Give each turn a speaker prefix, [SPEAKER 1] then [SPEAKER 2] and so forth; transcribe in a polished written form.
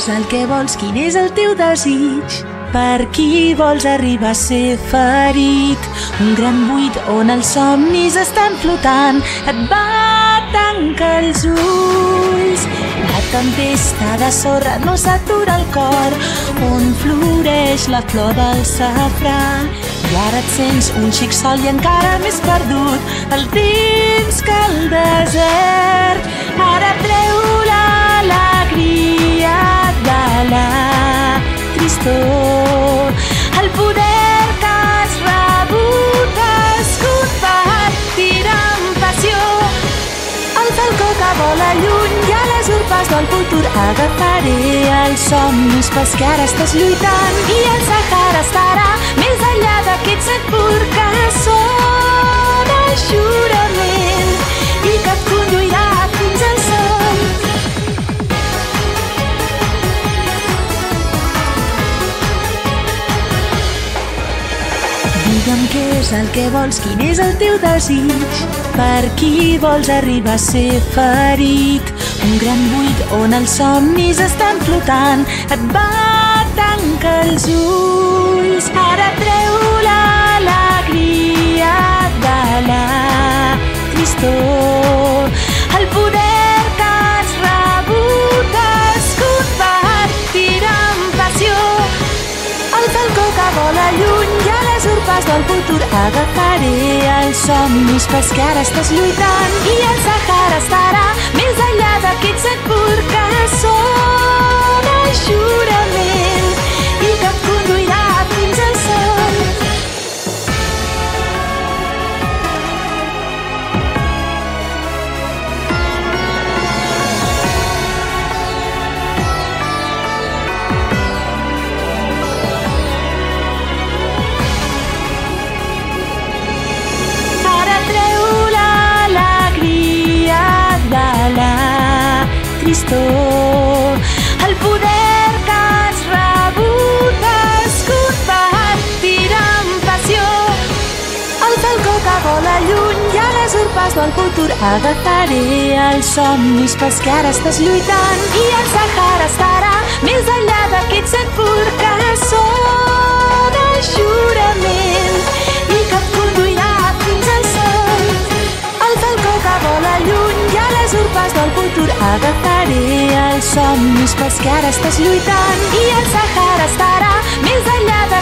[SPEAKER 1] és el que vols? Quin és el teu desig? Per qui vols arribar a ser ferit? Un gran buit on els somnis estan flotant. Et va tancar els ulls. La tempesta de sorra no s'atura el cor, on floreix la flor del safrà. I ara et sents un xic sol i encara més perdut, el temps que el desert. Ara treu l'alegria de la tristor. El poder que has rebut es convertirà en passió. El falcó que vola lluny i a les urpes del futur agafaré els somnis pels que ara estàs lluitant. I el Sàhara estarà més enllà d'aquest set pur que sona jurament i que et conduirà fins al sol. Digue'm què és el que vols, quin és el teu desig? Per qui vols arribar a ser ferit? Un gran buit on els somnis estan flotant. Et va tancar els ulls. Ara treu l'alegria de la tristor. El poder que has rebut es convertirà en passió. El falcó que vola lluny i a les urpes del futur agafaré els somnis pels que ara estàs lluitant. I el Sàhara estarà més enllà d'aquest set pur que sona jurament i que et conduirà fins al sol. El poder que has rebut es convertirà en passió. El falcó que vola lluny i a les urpes del futur agafaré els somnis pels que ara estàs lluitant. I el Sàhara estarà més enllà d'aquest set pur que sona jurament i que et conduirà fins al sol. El falcó que vola lluny i a les urpes del futur agafaré els somnis pels que ara estàs lluitant. I el Sàhara estarà més enllà de